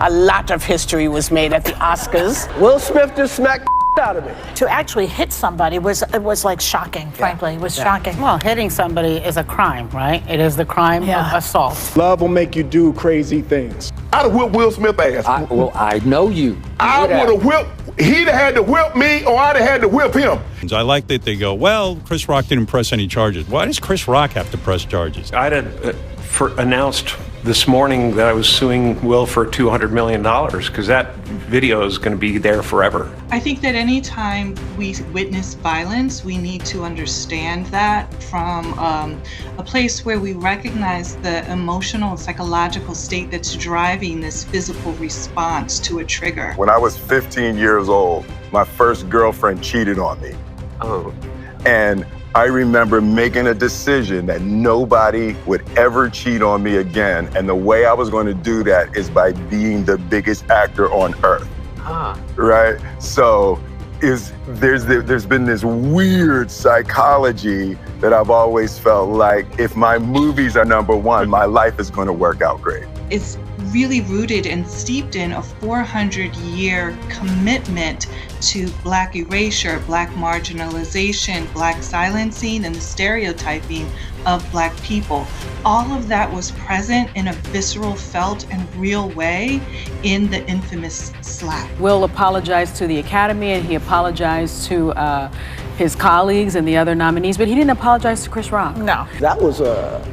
A lot of history was made at the Oscars. Will Smith just smacked out of me. To actually hit somebody was like shocking, frankly. It was shocking. Well, hitting somebody is a crime, right? It is the crime of assault. Love will make you do crazy things. I'd have whipped Will Smith's ass. I know you. I would have whipped, he'd have had to whip me or I'd have had to whip him. I like that they go, well, Chris Rock didn't press any charges. Why does Chris Rock have to press charges? I'd announced this morning that I was suing Will for $200 million because that video is going to be there forever. I think that anytime we witness violence, we need to understand that from a place where we recognize the emotional and psychological state that's driving this physical response to a trigger. When I was 15 years old, my first girlfriend cheated on me. Oh. And I remember making a decision that nobody would ever cheat on me again. And the way I was going to do that is by being the biggest actor on earth. Right? So there's been this weird psychology that I've always felt like if my movies are number one, my life is going to work out great. It's really rooted and steeped in a 400-year commitment to Black erasure, Black marginalization, Black silencing, and the stereotyping of Black people. All of that was present in a visceral, felt, and real way in the infamous slap. Will apologized to the Academy and he apologized to his colleagues and the other nominees, but he didn't apologize to Chris Rock. No. That was a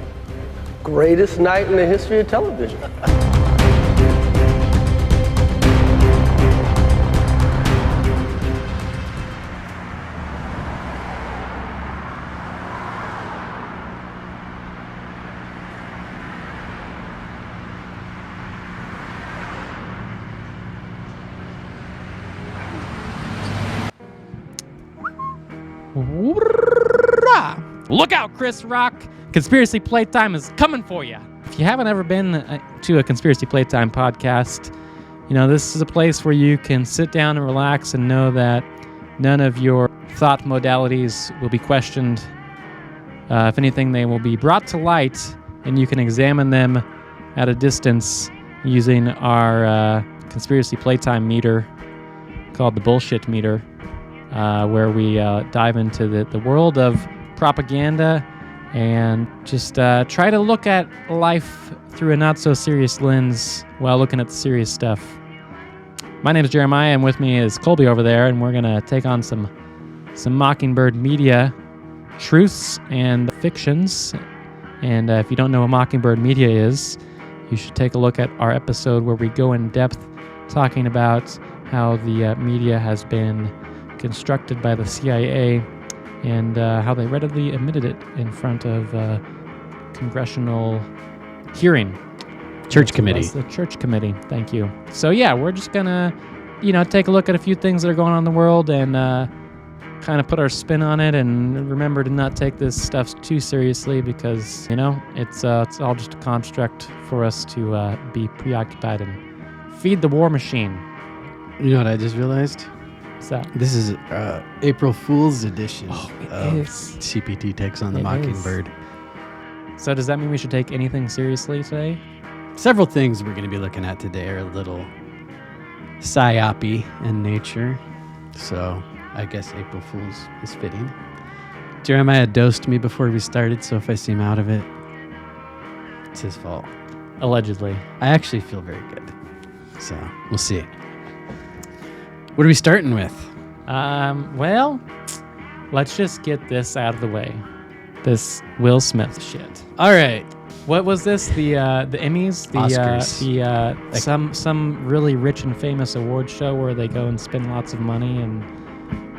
greatest night in the history of television. Look out, Chris Rock! Conspiracy Playtime is coming for you. If you haven't ever been to a Conspiracy Playtime podcast, you know, this is a place where you can sit down and relax and know that none of your thought modalities will be questioned. If anything, they will be brought to light and you can examine them at a distance using our Conspiracy Playtime meter called the Bullshit Meter, where we dive into the world of propaganda and just try to look at life through a not-so-serious lens while looking at the serious stuff. My name is Jeremiah, and with me is Colby over there, and we're going to take on some Mockingbird Media truths and fictions. And if you don't know what Mockingbird Media is, you should take a look at our episode where we go in depth talking about how the media has been constructed by the CIA and how they readily admitted it in front of congressional hearing. Church committee. The church committee. Thank you. So yeah, we're just gonna, take a look at a few things that are going on in the world and kind of put our spin on it, and remember to not take this stuff too seriously because it's all just a construct for us to be preoccupied and feed the war machine. You know what I just realized? What's that? This is April Fool's edition of CPT Takes on the Mockingbird. So does that mean we should take anything seriously today? Several things we're going to be looking at today are a little psyop-y in nature. So I guess April Fool's is fitting. Jeremiah dosed me before we started, so if I seem out of it, it's his fault. Allegedly. I actually feel very good. So we'll see. What are we starting with? Well, let's just get this out of the way. This Will Smith shit. All right. What was this? The Emmys? Oscars. Some really rich and famous award show where they go and spend lots of money and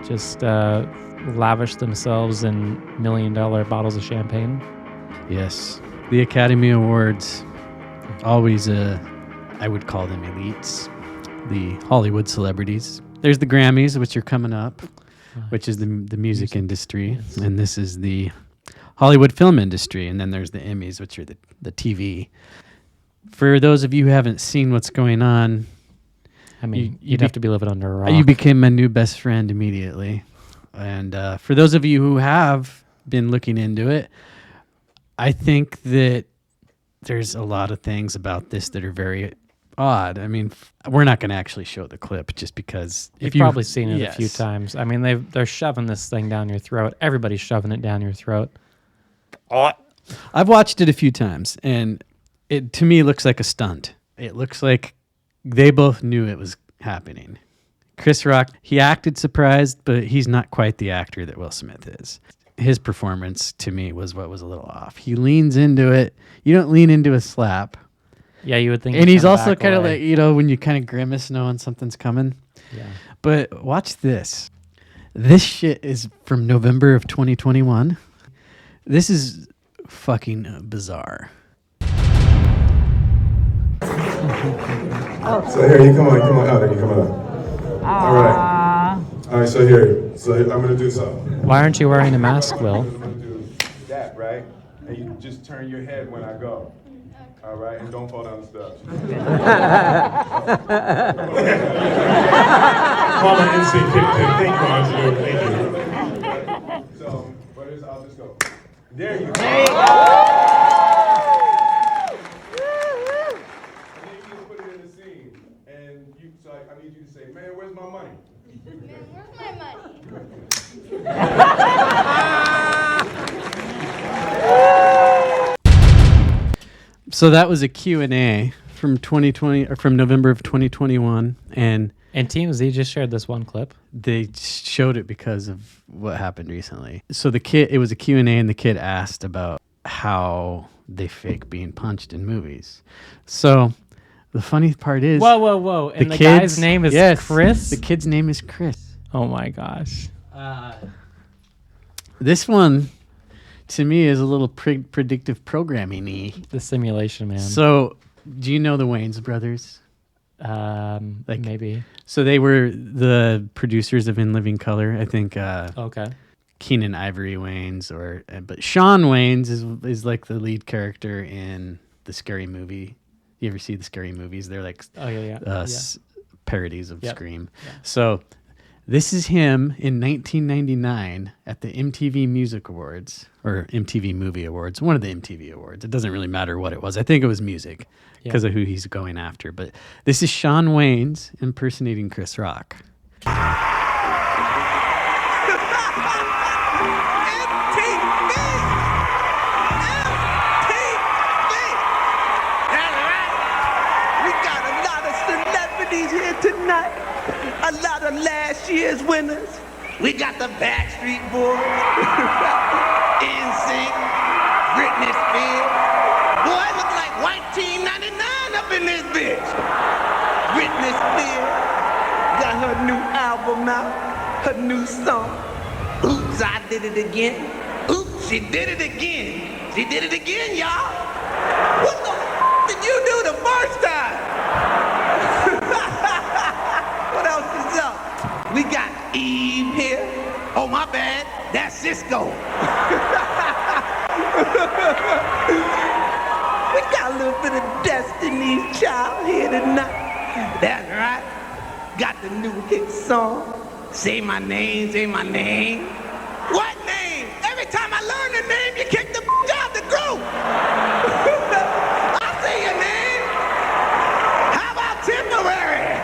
just lavish themselves in $1 million bottles of champagne. Yes. The Academy Awards, always I would call them elites. The Hollywood celebrities. There's the Grammys, which are coming up, which is the music industry. Yes. And this is the Hollywood film industry. And then there's the Emmys, which are the TV. For those of you who haven't seen what's going on, I mean, you'd have to be living under a rock. You became my new best friend immediately. And for those of you who have been looking into it, I think that there's a lot of things about this that are very odd. I mean, we're not going to actually show the clip just because You've probably seen it a few times. I mean, they're shoving this thing down your throat. Everybody's shoving it down your throat. I've watched it a few times, and it to me looks like a stunt. It looks like they both knew it was happening. Chris Rock, he acted surprised, but he's not quite the actor that Will Smith is. His performance, to me, was what was a little off. He leans into it. You don't lean into a slap. Yeah, you would think. And he's also kind of like, when you kind of grimace knowing something's coming. Yeah. But watch this. This shit is from November of 2021. This is fucking bizarre. So here, you come on out. You come on out. All right, so here. So I'm going to do something. Why aren't you wearing a mask, Will? I'm going to do that, right? And you just turn your head when I go. All right? And don't fall down the steps. Call an instant kick. Thank you. So, I'll just go. There you go. I need you to say, man, where's my money? Man, where's my money? So that was a Q&A from 2020 or from November of 2021, and TMZ just shared this one clip. They showed it because of what happened recently. So it was a Q&A, and the kid asked about how they fake being punched in movies. So the funny part is... Whoa. And the guy's name is Chris? The kid's name is Chris. Oh, my gosh. This one, to me, is a little predictive programming-y. The simulation, man. So, do you know the Wayans brothers? Maybe. So they were the producers of In Living Color. I think okay. Keenan Ivory Wayans, but Shawn Wayans is like the lead character in the Scary Movie. You ever see the Scary Movies? They're like parodies of Scream. Yeah. So this is him in 1999 at the MTV Music Awards or MTV Movie Awards, one of the MTV Awards. It doesn't really matter what it was. I think it was music because of who he's going after. But this is Shawn Wayans impersonating Chris Rock. Tonight, a lot of last year's winners. We got the Backstreet Boys, NSYNC, Britney Spears. Boy, it look like white Team 99 up in this bitch. Britney Spears got her new album out, her new song. Oops, I did it again. Oops, she did it again. She did it again, y'all. What the did you do the first time? What else is up? We got Eve here. Oh, my bad. That's Cisco. We got a little bit of Destiny's Child here tonight. That's right. Got the new hit song. Say my name, say my name. What name? Every time I learn the name, you kick the out the group. I say your name. How about temporary?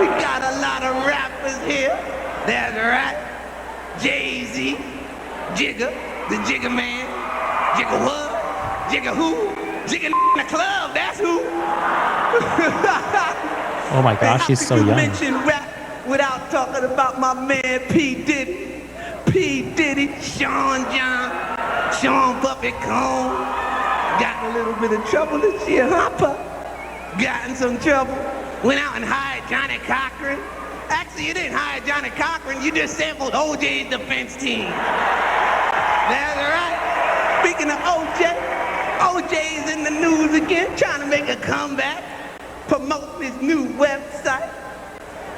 We got a lot of rappers here. That's right. Jay-Z, Jigga, the Jigga Man, Jigga what? Jigga who? Jigga in the club, that's who. Oh my gosh, he's so young. Mention rap without talking about my man P. Diddy. P. Diddy, Sean John, Sean Buffett Cone. Got in a little bit of trouble this year, huh, Pup? Got in some trouble. Went out and hired Johnny Cochran. Actually, you didn't hire Johnny Cochran, you just sampled OJ's defense team. That's right. Speaking of OJ, OJ's in the news again, trying to make a comeback, promote his new website.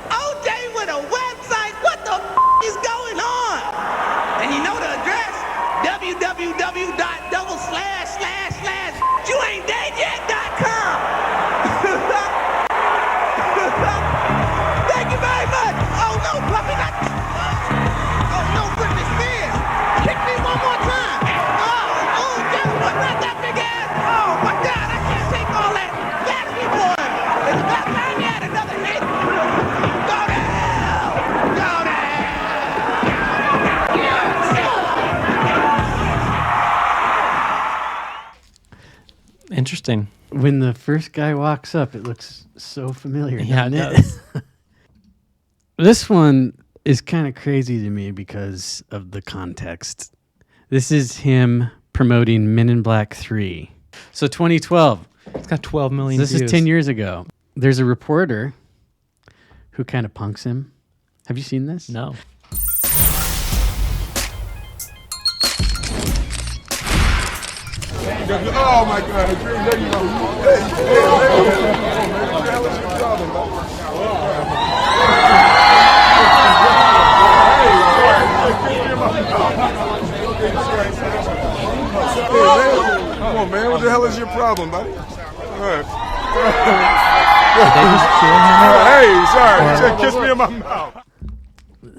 OJ with a website? What the is going on? And you know the address? www.//youain'tdeadyet.com. Thank you very much. Oh no, puppy, not. Oh no, Britney Spears. Kick me one more time. Oh, Jess, what's that big ass? Oh, Interesting. When the first guy walks up, it looks so familiar. Yeah, it doesn't does. This one is kind of crazy to me because of the context. This is him promoting Men in Black 3. So 2012. It's got 12 million This views. is 10 years ago. There's a reporter who kind of punks him. Have you seen this? No. Oh my God! There you go. Hey, what the hell is your problem, Come on, man. What the hell is your problem, buddy? All right. Hey, sorry. You said kiss me in my mouth.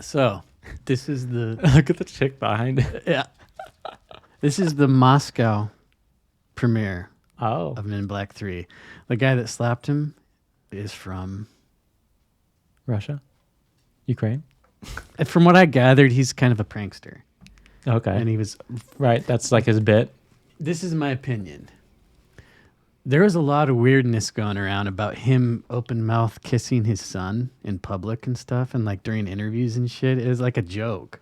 So, this is the... Look at the chick behind it. Yeah. This is the Moscow premiere of Men in Black 3. The guy that slapped him is from... Russia? Ukraine? From what I gathered, he's kind of a prankster. Okay. And he was... Right, that's like his bit. This is my opinion. There was a lot of weirdness going around about him open mouth kissing his son in public and stuff, and like during interviews and shit. It was like a joke.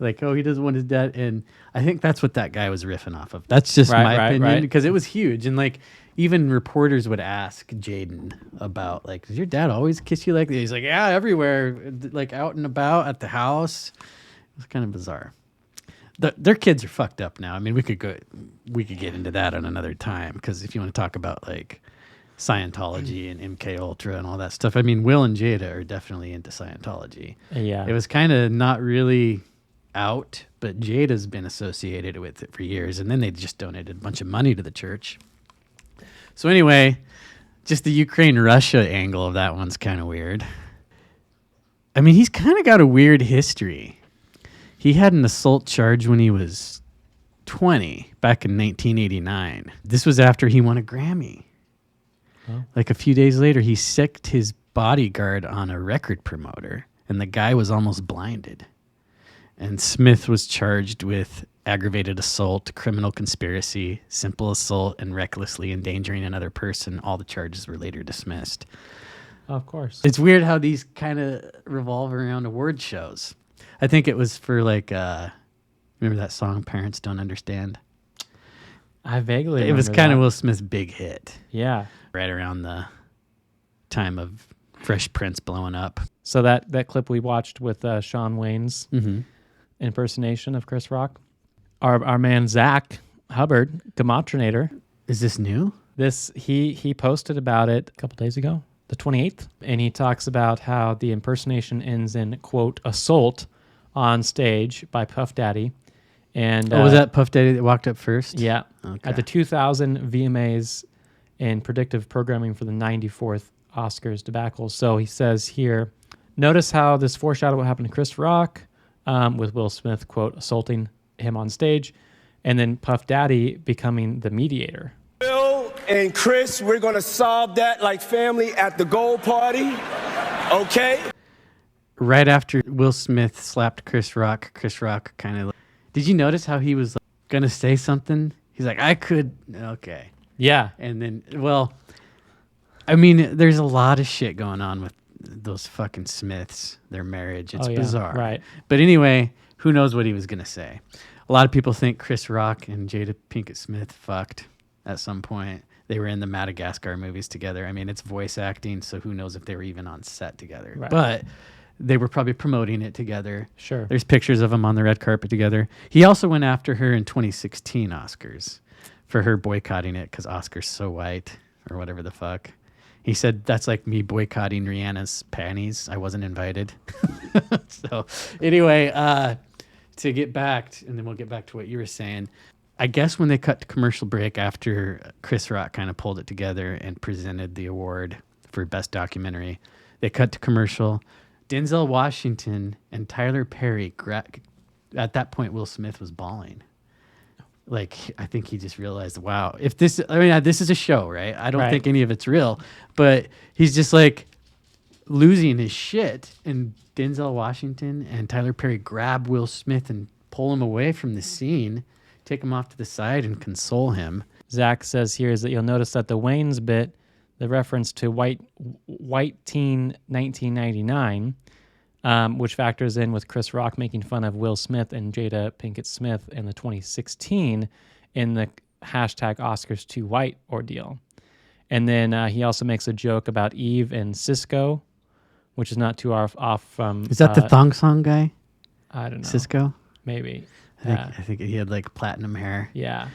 Like, oh, he doesn't want his dad. And I think that's what that guy was riffing off of. That's just my opinion because it was huge. And like, even reporters would ask Jaden about, like, does your dad always kiss you like that? He's like, yeah, everywhere, like out and about at the house. It was kind of bizarre. Their kids are fucked up now. I mean, we could get into that on another time because if you want to talk about like Scientology and MK Ultra and all that stuff, I mean, Will and Jada are definitely into Scientology. Yeah, it was kind of not really out, but Jada's been associated with it for years, and then they just donated a bunch of money to the church. So anyway, just the Ukraine-Russia angle of that one's kind of weird. I mean, he's kind of got a weird history. He had an assault charge when he was 20, back in 1989. This was after he won a Grammy. Oh. Like a few days later, he sicked his bodyguard on a record promoter, and the guy was almost blinded. And Smith was charged with aggravated assault, criminal conspiracy, simple assault, and recklessly endangering another person. All the charges were later dismissed. Of course. It's weird how these kind of revolve around award shows. I think it was for like, remember that song, Parents Don't Understand? I vaguely remember. It was kind of Will Smith's big hit. Yeah. Right around the time of Fresh Prince blowing up. So that clip we watched with Sean Wayne's impersonation of Chris Rock, our man Zach Hubbard, Gematria. Is this new? He posted about it a couple days ago, the 28th, and he talks about how the impersonation ends in, quote, assault on stage by Puff Daddy. And was that Puff Daddy that walked up first? Yeah. Okay. At the 2000 VMAs in predictive programming for the 94th Oscars debacle. So he says here, notice how this foreshadowed what happened to Chris Rock with Will Smith, quote, assaulting him on stage, and then Puff Daddy becoming the mediator. Will and Chris, we're going to solve that like family at the goal party, okay? Right after Will Smith slapped Chris Rock kind of... Did you notice how he was going to say something? He's like, I could... Okay. Yeah. And then, well, I mean, there's a lot of shit going on with those fucking Smiths, their marriage. It's bizarre. Right. But anyway, who knows what he was going to say. A lot of people think Chris Rock and Jada Pinkett Smith fucked at some point. They were in the Madagascar movies together. I mean, it's voice acting, so who knows if they were even on set together. Right. But they were probably promoting it together. Sure. There's pictures of them on the red carpet together. He also went after her in 2016 Oscars for her boycotting it because Oscar's so white or whatever the fuck. He said, that's like me boycotting Rihanna's panties. I wasn't invited. So anyway, to get back, and then we'll get back to what you were saying. I guess when they cut to commercial break after Chris Rock kind of pulled it together and presented the award for Best Documentary, they cut to commercial. Denzel Washington and Tyler Perry, at that point, Will Smith was bawling. Like, I think he just realized, wow, if this, I mean, this is a show, right? I don't think any of it's real, but he's just like losing his shit. And Denzel Washington and Tyler Perry grab Will Smith and pull him away from the scene, take him off to the side and console him. Zach says here is that you'll notice that the Wayne's bit, the reference to White Teen 1999, which factors in with Chris Rock making fun of Will Smith and Jada Pinkett Smith in the 2016 in the hashtag Oscars Too White ordeal. And then he also makes a joke about Eve and Cisco, which is not too off from... Is that the Thong Song guy? I don't know. Cisco? Maybe. I think he had like platinum hair. Yeah.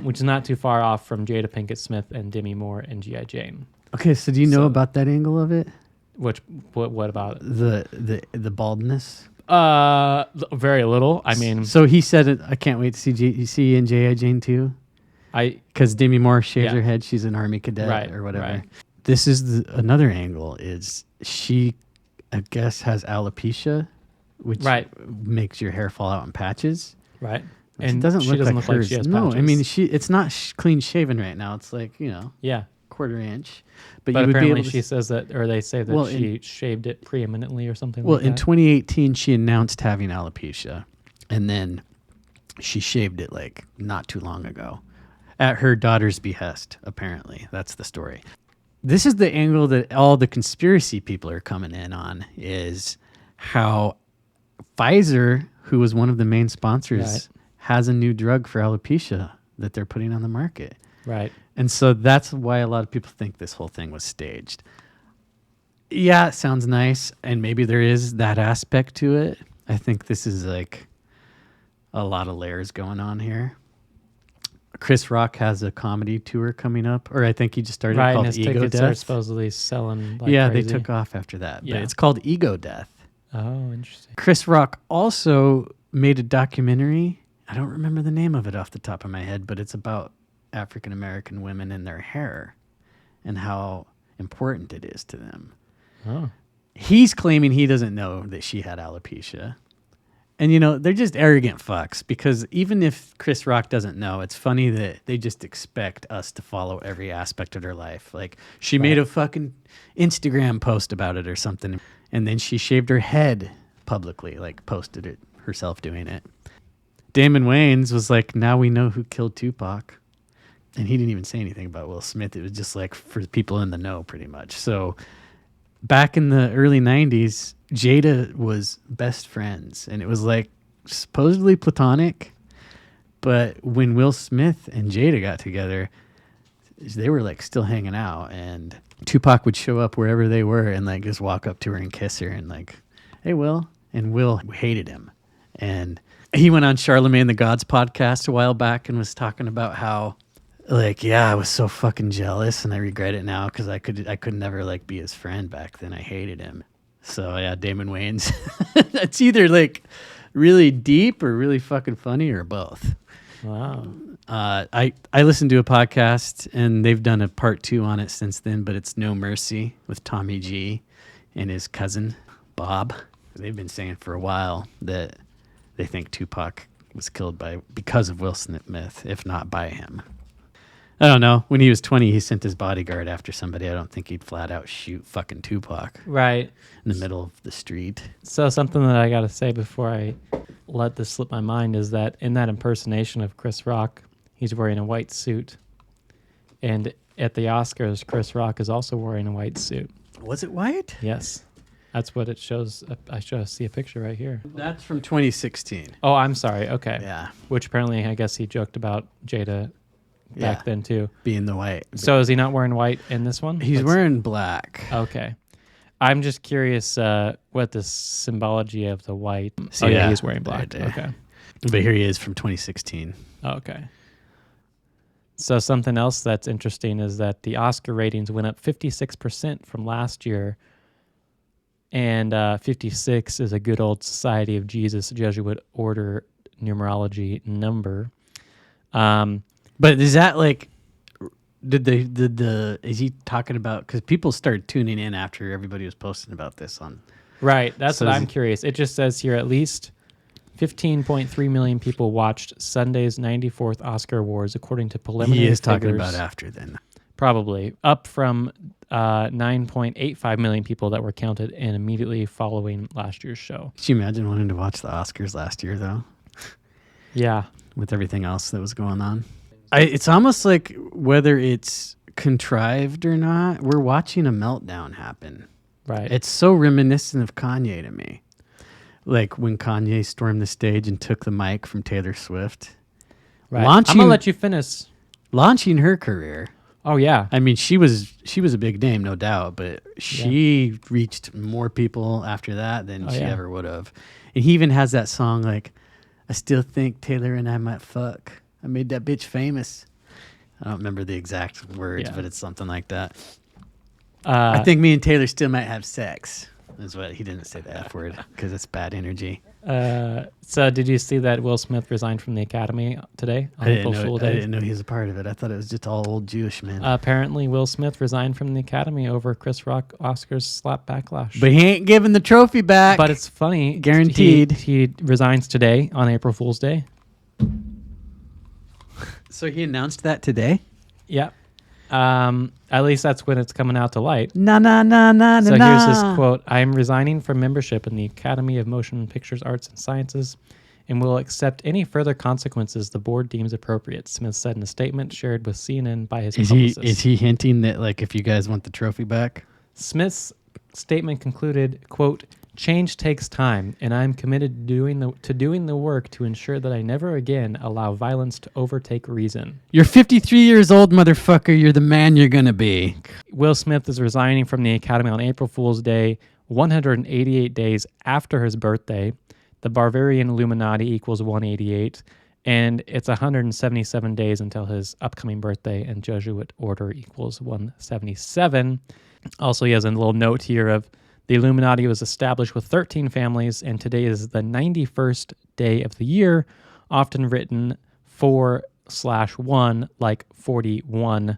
Which is not too far off from Jada Pinkett Smith and Demi Moore and G.I. Jane. Okay, so do you know about that angle of it? What about it? The baldness? Very little. I mean... So he said it, I can't wait to see in G.I. Jane 2. Because Demi Moore shaves her head, she's an army cadet or whatever. Right. This is another angle, is she, I guess, has alopecia, which makes your hair fall out in patches. Right. And it doesn't she look doesn't like look hers. like she has No, patches. I mean, it's not clean shaven right now. It's like, quarter inch. But you would apparently be able to she says that, or they say that she shaved it preeminently or something like that. Well, in 2018, she announced having alopecia, and then she shaved it like not too long ago at her daughter's behest, apparently. That's the story. This is the angle that all the conspiracy people are coming in on, is how Pfizer, who was one of the main sponsors, has a new drug for alopecia that they're putting on the market. Right. And so that's why a lot of people think this whole thing was staged. Yeah, it sounds nice, and maybe there is that aspect to it. I think this is like a lot of layers going on here. Chris Rock has a comedy tour coming up, or I think he just started called and his Ego tickets Death. are supposedly selling like yeah, crazy. they took off after that. Yeah. But it's called Ego Death. Oh, interesting. Chris Rock also made a documentary. I don't remember the name of it off the top of my head, but it's about African American women and their hair and how important it is to them. Oh. He's claiming he doesn't know that she had alopecia. And, they're just arrogant fucks, because even if Chris Rock doesn't know, it's funny that they just expect us to follow every aspect of their life. Like, she made a fucking Instagram post about it or something, and then she shaved her head publicly, like posted it herself doing it. Damon Wayans was like, now we know who killed Tupac. And he didn't even say anything about Will Smith. It was just like for people in the know, pretty much. So back in the early 90s, Jada was best friends, and it was like supposedly platonic. But when Will Smith and Jada got together, they were like still hanging out, and Tupac would show up wherever they were and like just walk up to her and kiss her and like, hey, Will. And Will hated him. And he went on Charlemagne the God's podcast a while back and was talking about how, like, I was so fucking jealous and I regret it now because I could never like be his friend back then. I hated him. So yeah, Damon Wayans. That's either like really deep or really fucking funny or both. Wow. I listened to a podcast and they've done a part 2 on it since then, but it's No Mercy with Tommy G and his cousin Bob. They've been saying for a while that they think Tupac was killed because of Will Smith, if not by him. I don't know. When he was 20, he sent his bodyguard after somebody. I don't think he'd flat out shoot fucking Tupac. Right. In the middle of the street. So something that I got to say before I let this slip my mind is that in that impersonation of Chris Rock, he's wearing a white suit. And at the Oscars, Chris Rock is also wearing a white suit. Was it white? Yes. That's what it shows. I see a picture right here. That's from 2016. Oh, I'm sorry. Okay. Yeah. Which apparently, I guess he joked about Jada back then too. Being the white. So is he not wearing white in this one? He's wearing black. Okay. I'm just curious what the symbology of the white. So yeah, he's wearing black. Right there. Okay. But here he is from 2016. Okay. So something else that's interesting is that the Oscar ratings went up 56% from last year. And 56 is a good old Society of Jesus Jesuit order numerology number. But is that like, is he talking about, because people started tuning in after everybody was posting about this on. Right. That's what I'm curious. It just says here at least 15.3 million people watched Sunday's 94th Oscar Awards, according to preliminary figures. He is talking about after then. Probably. Up from 9.85 million people that were counted and immediately following last year's show. Could you imagine wanting to watch the Oscars last year, though? Yeah. With everything else that was going on. It's almost like whether it's contrived or not, we're watching a meltdown happen. Right. It's so reminiscent of Kanye to me. Like when Kanye stormed the stage and took the mic from Taylor Swift. Right. I'm going to let you finish. Launching her career. Oh, yeah. I mean, she was a big name, no doubt, but she reached more people after that than she ever would have. And he even has that song like, I still think Taylor and I might fuck. I made that bitch famous. I don't remember the exact words, but it's something like that. I think me and Taylor still might have sex. Is what he didn't say the F word because it's bad energy. So did you see that Will Smith resigned from the Academy today on April Fool's Day? I didn't know he was a part of it. I thought it was just all old Jewish men. Apparently, Will Smith resigned from the Academy over Chris Rock Oscars slap backlash. But he ain't giving the trophy back. But it's funny. Guaranteed. He resigns today on April Fool's Day. So he announced that today? Yeah. At least that's when it's coming out to light. Na na na na So na. here's his quote: "I am resigning from membership in the Academy of Motion Pictures Arts and Sciences and will accept any further consequences the board deems appropriate," Smith said in a statement shared with CNN by his publicist. Is he hinting that, like, if you guys want the trophy back? Smith's statement concluded, quote, "Change takes time, and I'm committed to doing the work to ensure that I never again allow violence to overtake reason." You're 53 years old, motherfucker. You're the man you're going to be. Will Smith is resigning from the Academy on April Fool's Day, 188 days after his birthday. The Bavarian Illuminati equals 188, and it's 177 days until his upcoming birthday, and Jesuit Order equals 177. Also, he has a little note here of the Illuminati was established with 13 families, and today is the 91st day of the year, often written 4/1, like 41.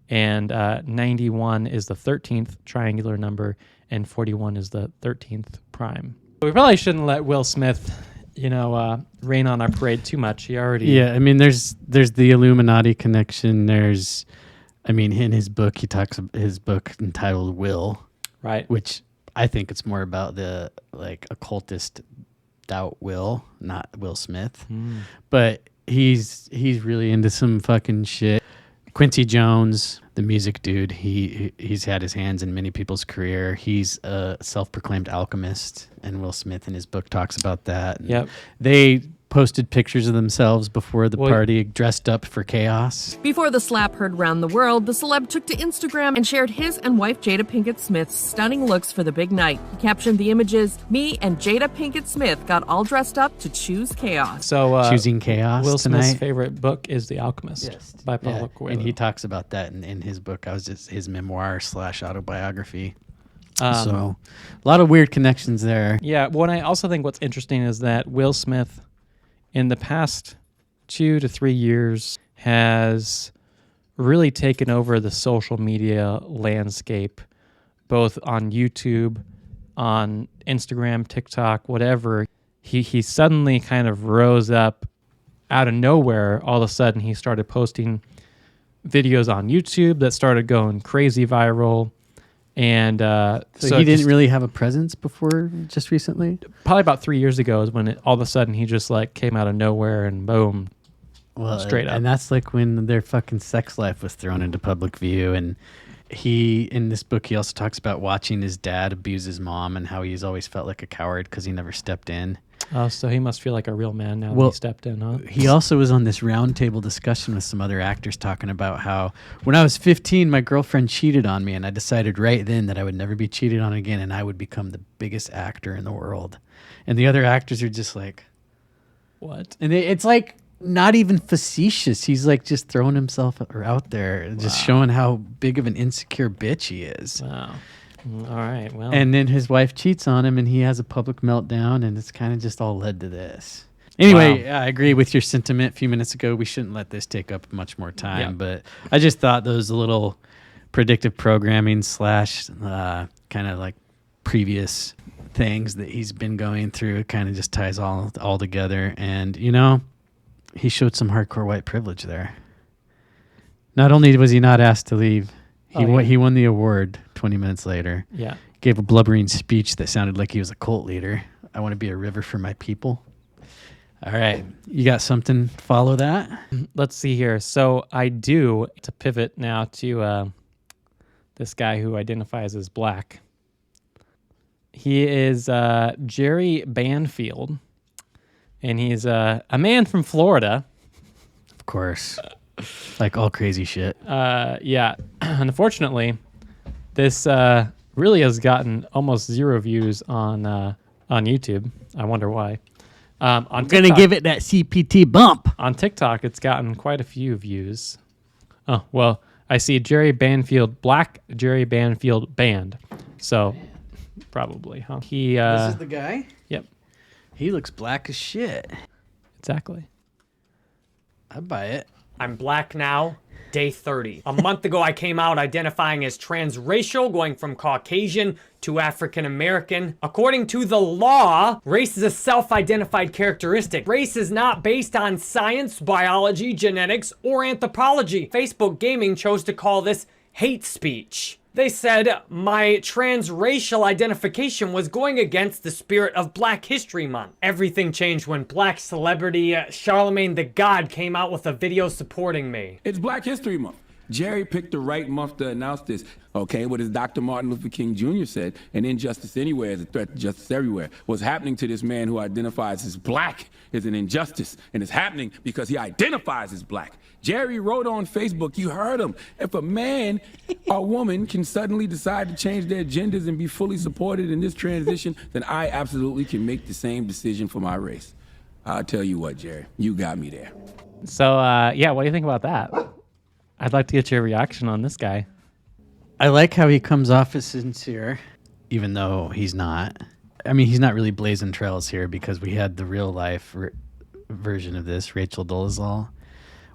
And 91 is the 13th triangular number, and 41 is the 13th prime. We probably shouldn't let Will Smith, rain on our parade too much. He already... Yeah, I mean, there's the Illuminati connection. In his book, he talks about his book entitled Will. Right. Which I think it's more about the, like, occultist doubt Will, not Will Smith. But he's really into some fucking shit. Quincy Jones, the music dude, he's had his hands in many people's career. He's a self-proclaimed alchemist, and Will Smith in his book talks about that. Yep. They posted pictures of themselves before the party dressed up for chaos. Before the slap heard round the world, the celeb took to Instagram and shared his and wife Jada Pinkett Smith's stunning looks for the big night. He captioned the images, "Me and Jada Pinkett Smith got all dressed up to choose chaos." So choosing chaos Will Smith's tonight. favorite book is The Alchemist by Paulo Coelho. And he talks about that in his book. I was just his memoir / autobiography. So a lot of weird connections there. Yeah. What I also think what's interesting is that Will Smith, in the past 2 to 3 years, has really taken over the social media landscape, both on YouTube, on Instagram, TikTok, whatever. He suddenly kind of rose up out of nowhere. All of a sudden, he started posting videos on YouTube that started going crazy viral. And so he didn't really have a presence before just recently? Probably about 3 years ago is when all of a sudden he just like came out of nowhere and boom, straight up. And that's like when their fucking sex life was thrown into public view. And in this book, he also talks about watching his dad abuse his mom and how he's always felt like a coward because he never stepped in. Oh, so he must feel like a real man now that he stepped in, huh? He also was on this roundtable discussion with some other actors talking about how when I was 15, my girlfriend cheated on me, and I decided right then that I would never be cheated on again, and I would become the biggest actor in the world. And the other actors are just like, what? And it's like not even facetious. He's like just throwing himself out there, just showing how big of an insecure bitch he is. Wow. All right, well. And then his wife cheats on him, and he has a public meltdown, and it's kind of just all led to this. Anyway, I agree with your sentiment a few minutes ago. We shouldn't let this take up much more time, but I just thought those little predictive programming / kind of like previous things that he's been going through, it kind of just ties all together. And, he showed some hardcore white privilege there. Not only was he not asked to leave, he won the award 20 minutes later. Yeah. Gave a blubbering speech that sounded like he was a cult leader. I want to be a river for my people. All right. You got something to follow that? Let's see here. So I do, to pivot now to this guy who identifies as black. He is Jerry Banfield, and he's a man from Florida. Of course. Like all crazy shit. Yeah. Unfortunately, this really has gotten almost 0 views on YouTube. I wonder why. I'm going to give it that CPT bump. On TikTok, it's gotten quite a few views. Oh, well, I see Black Jerry Banfield Band. So, probably, huh? This is the guy? Yep. He looks black as shit. Exactly. I'd buy it. I'm black now, day 30. A month ago, I came out identifying as transracial, going from Caucasian to African American. According to the law, race is a self-identified characteristic. Race is not based on science, biology, genetics, or anthropology. Facebook Gaming chose to call this hate speech. They said my transracial identification was going against the spirit of Black History Month. Everything changed when black celebrity Charlemagne the God came out with a video supporting me. It's Black History Month. Jerry picked the right month to announce this. Okay, what as Dr. Martin Luther King Jr. said, an injustice anywhere is a threat to justice everywhere. What's happening to this man who identifies as black is an injustice, and it's happening because he identifies as black. Jerry wrote on Facebook, you heard him, if a man or woman can suddenly decide to change their genders and be fully supported in this transition, then I absolutely can make the same decision for my race. I'll tell you what, Jerry, you got me there. So, yeah, what do you think about that? I'd like to get your reaction on this guy. I like how he comes off as sincere, even though he's not. I mean, he's not really blazing trails here because we had the real life version of this, Rachel Dolezal.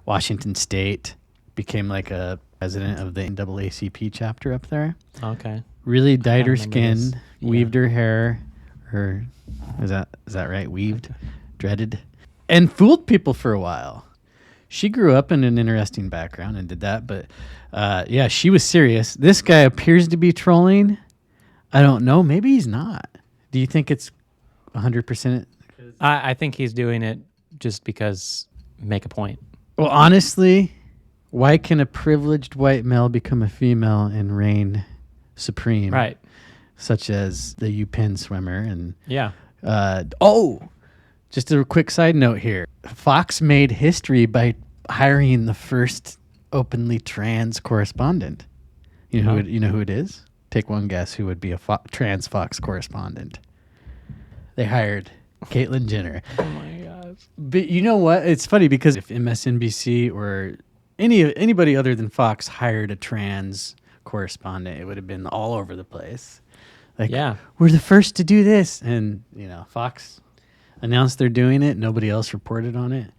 Washington State became like a president of the NAACP chapter up there. Okay. Really dyed her skin, weaved her hair, is that right? Weaved, dreaded, and fooled people for a while. She grew up in an interesting background and did that, but yeah, she was serious. This guy appears to be trolling. I don't know. Maybe he's not. Do you think it's 100%? I think he's doing it just because make a point. Well, honestly, why can a privileged white male become a female and reign supreme? Right. Such as the UPenn swimmer. And yeah. Just a quick side note here. Fox made history by hiring the first openly trans correspondent. You know who it is? Take one guess who would be a trans Fox correspondent. They hired Caitlyn Jenner. Oh my gosh. But you know what? It's funny because if MSNBC or anybody other than Fox hired a trans correspondent, it would have been all over the place. Like, yeah, we're the first to do this. And, Fox announced they're doing it. Nobody else reported on it.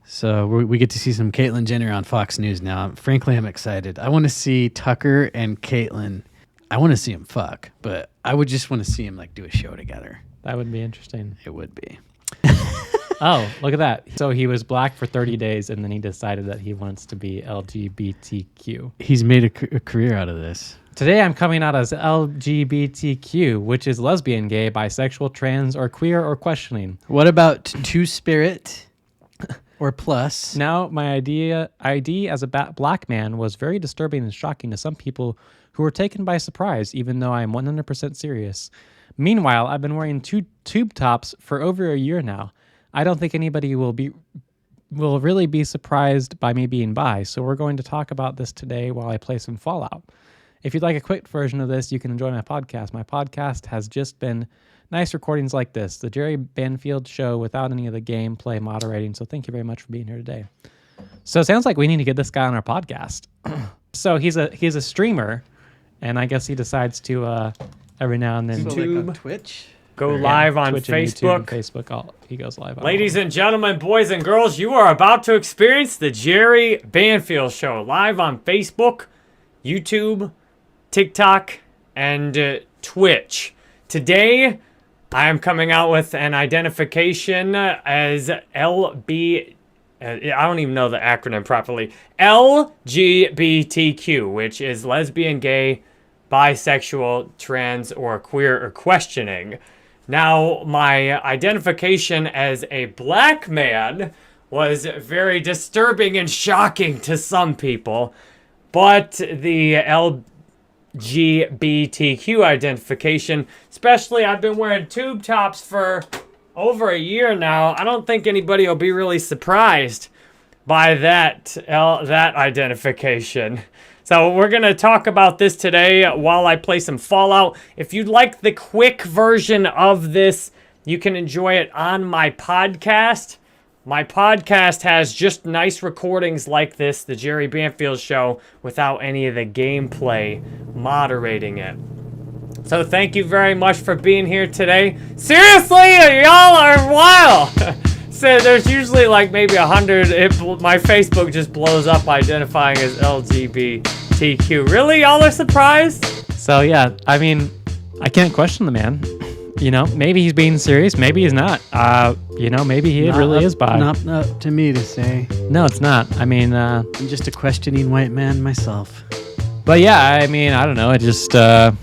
So we get to see some Caitlyn Jenner on Fox News now. Frankly, I'm excited. I want to see Tucker and Caitlyn. I want to see them fuck, but I would just want to see them do a show together. That would be interesting. It would be. Oh, look at that. So he was black for 30 days, and then he decided that he wants to be LGBTQ. He's made a career out of this. Today I'm coming out as LGBTQ, which is lesbian, gay, bisexual, trans, or queer, or questioning. What about two-spirit or plus? Now, my ID as a black man was very disturbing and shocking to some people who were taken by surprise, even though I am 100% serious. Meanwhile, I've been wearing 2 tube tops for over a year now. I don't think anybody will really be surprised by me being bi, so we're going to talk about this today while I play some Fallout. If you'd like a quick version of this, you can enjoy my podcast. My podcast has just been nice recordings like this, the Jerry Banfield Show without any of the gameplay moderating, so thank you very much for being here today. So it sounds like we need to get this guy on our podcast. So he's a streamer, and I guess he decides to every now and then YouTube, on Twitch, go live on Twitch Facebook. And Facebook, he goes live. Ladies and gentlemen, boys and girls, you are about to experience the Jerry Banfield Show live on Facebook, YouTube, TikTok, and Twitch. Today, I am coming out with an identification as LB. I don't even know the acronym properly. LGBTQ, which is lesbian, gay, bisexual, trans, or queer, or questioning. Now, my identification as a black man was very disturbing and shocking to some people, but the LGBTQ identification, especially I've been wearing tube tops for over a year now, I don't think anybody will be really surprised by that identification. So we're going to talk about this today while I play some Fallout. If you'd like the quick version of this, you can enjoy it on my podcast. My podcast has just nice recordings like this, The Jerry Banfield Show, without any of the gameplay moderating it. So thank you very much for being here today. Seriously, y'all are wild. So there's usually like maybe 100. My Facebook just blows up identifying as LGBTQ. Really? Y'all are surprised? So yeah, I mean, I can't question the man. You know, maybe he's being serious, maybe he's not. You know, maybe he really is bi. Not up to me to say. No, it's not. I mean, I'm just a questioning white man myself. But yeah, I mean, I don't know. I just had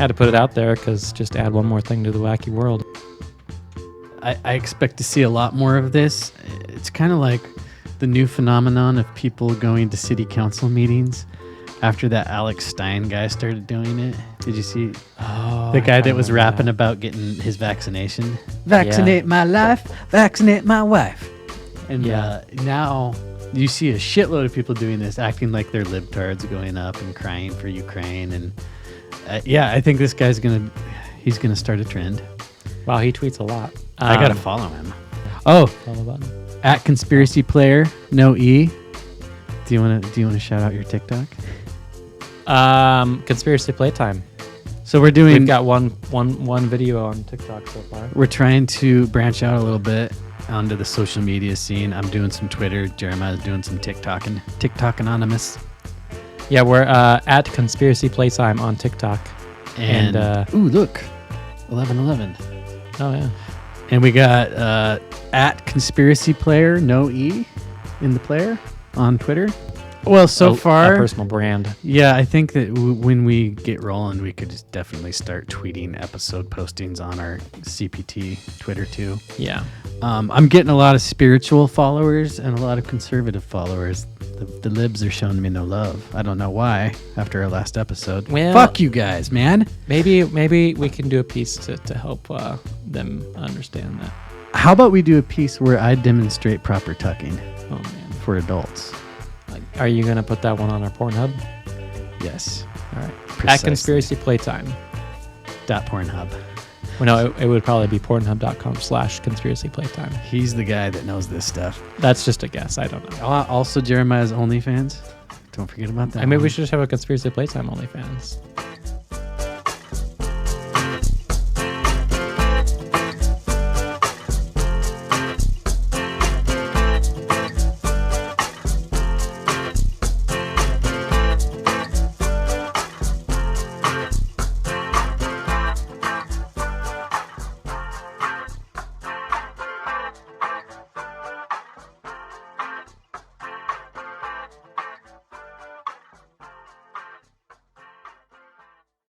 to put it out there because just add one more thing to the wacky world. I expect to see a lot more of this. It's kind of like the new phenomenon of people going to city council meetings after that Alex Stein guy started doing it. Did you see the guy that was rapping about getting his vaccination? Vaccinate my life, vaccinate my wife. And now you see a shitload of people doing this, acting like they're libtards, going up and crying for Ukraine. And I think this guy's he's gonna start a trend. Wow, he tweets a lot. I gotta follow him. Oh, follow button. At Conspiracy Player, no E. Do you wanna shout out your TikTok? Conspiracy Playtime. So we've got one video on TikTok so far. We're trying to branch out a little bit onto the social media scene. I'm doing some Twitter. Jeremiah's doing some TikTok and TikTok Anonymous. Yeah, we're at Conspiracy Playtime on TikTok. And ooh, look, 1111. Oh yeah. And we got at Conspiracy Player, no E in the player on Twitter. Well, so far, a personal brand. Yeah, I think that when we get rolling, we could just definitely start tweeting episode postings on our CPT Twitter too. Yeah. I'm getting a lot of spiritual followers and a lot of conservative followers. The libs are showing me no love. I don't know why after our last episode. Well, fuck you guys, man. Maybe we can do a piece to help them understand that. How about we do a piece where I demonstrate proper tucking? Oh man. For adults. Are you going to put that one on our Pornhub? Yes. All right. Precisely. At Conspiracy Playtime. .pornhub. Well, no, it would probably be pornhub.com/Conspiracy Playtime. He's the guy that knows this stuff. That's just a guess. I don't know. Also, Jeremiah's OnlyFans. Don't forget about that. I mean, we should just have a Conspiracy Playtime OnlyFans.